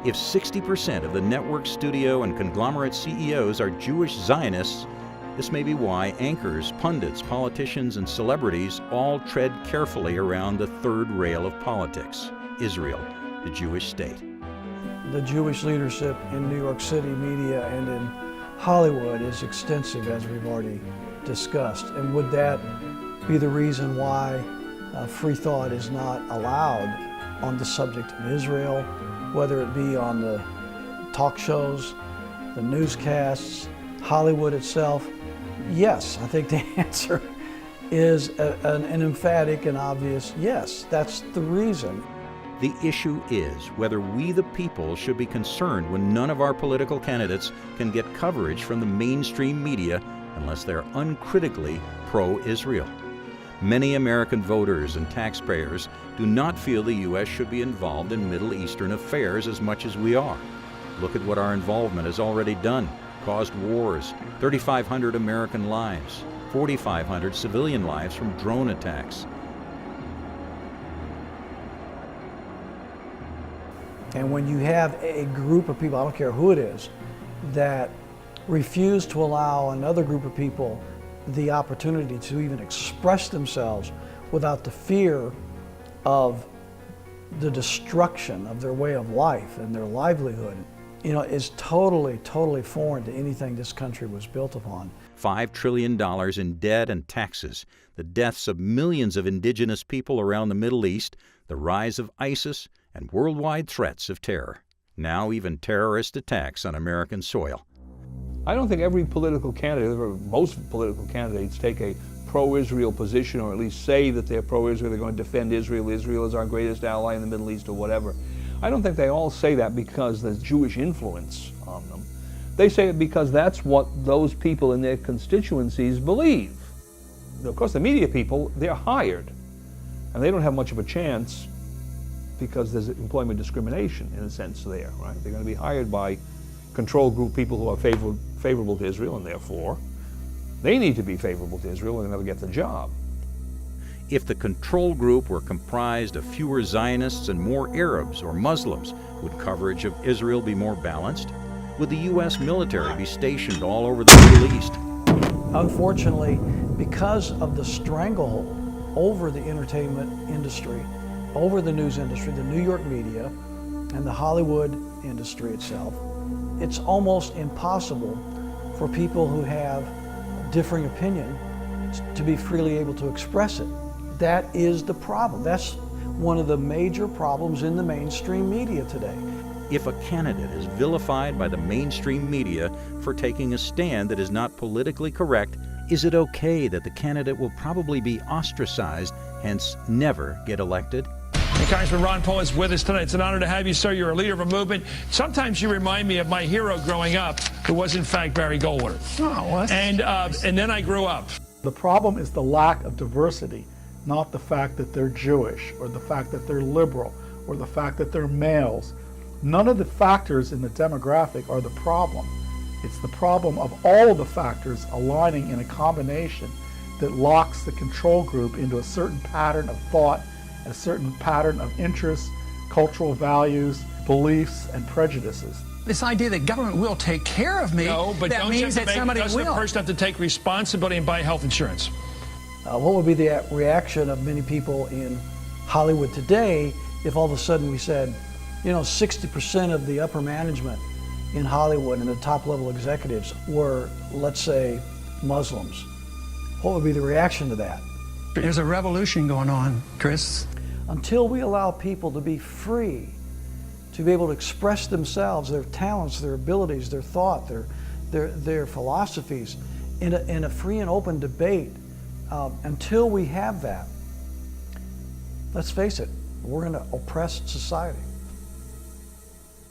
If 60% of the network, studio, and conglomerate CEOs are Jewish Zionists, this may be why anchors, pundits, politicians, and celebrities all tread carefully around the third rail of politics: Israel, the Jewish state. The Jewish leadership in New York City media and in Hollywood is extensive, as we've already discussed. And would that be the reason why free thought is not allowed on the subject of Israel, whether it be on the talk shows, the newscasts, Hollywood itself? Yes, I think the answer is an emphatic and obvious yes. That's the reason. The issue is whether we the people should be concerned when none of our political candidates can get coverage from the mainstream media unless they're uncritically pro-Israel. Many American voters and taxpayers do not feel the U.S. should be involved in Middle Eastern affairs as much as we are. Look at what our involvement has already done: caused wars, 3,500 American lives, 4,500 civilian lives from drone attacks. And when you have a group of people, I don't care who it is, that refuse to allow another group of people the opportunity to even express themselves without the fear of the destruction of their way of life and their livelihood, is totally, totally foreign to anything this country was built upon. $5 trillion in debt and taxes, the deaths of millions of indigenous people around the Middle East, the rise of ISIS, and worldwide threats of terror. Now even terrorist attacks on American soil. I don't think every political candidate, or most political candidates, take a pro-Israel position, or at least say that they're pro-Israel, they're going to defend Israel, Israel is our greatest ally in the Middle East, or whatever. I don't think they all say that because there's Jewish influence on them. They say it because that's what those people in their constituencies believe. Of course, the media people, they're hired, and they don't have much of a chance because there's employment discrimination, in a sense, there, right? They're going to be hired by control group people who are favorable to Israel, and therefore they need to be favorable to Israel or they'll never get the job. If the control group were comprised of fewer Zionists and more Arabs or Muslims, would coverage of Israel be more balanced? Would the U.S. military be stationed all over the Middle East? Unfortunately, because of the stranglehold over the entertainment industry, over the news industry, the New York media, and the Hollywood industry itself, it's almost impossible for people who have differing opinion to be freely able to express it. That is the problem. That's one of the major problems in the mainstream media today. If a candidate is vilified by the mainstream media for taking a stand that is not politically correct, is it okay that the candidate will probably be ostracized, hence never get elected? And Congressman Ron Paul is with us tonight. It's an honor to have you, sir. You're a leader of a movement. Sometimes you remind me of my hero growing up, who was in fact Barry Goldwater. Oh, and then I grew up. The problem is the lack of diversity, not the fact that they're Jewish or the fact that they're liberal or the fact that they're males. None of the factors in the demographic are the problem. It's the problem of all of the factors aligning in a combination that locks the control group into a certain pattern of thought, a certain pattern of interests, cultural values, beliefs, and prejudices. This idea that government will take care of me, no, but that means that somebody doesn't will. the person have to take responsibility and buy health insurance? What would be the reaction of many people in Hollywood today if all of a sudden we said, 60% of the upper management in Hollywood and the top level executives were, let's say, Muslims? What would be the reaction to that? There's a revolution going on, Chris. Until we allow people to be free, to be able to express themselves, their talents, their abilities, their thought, their philosophies in a free and open debate, until we have that, let's face it, we're in an oppressed society.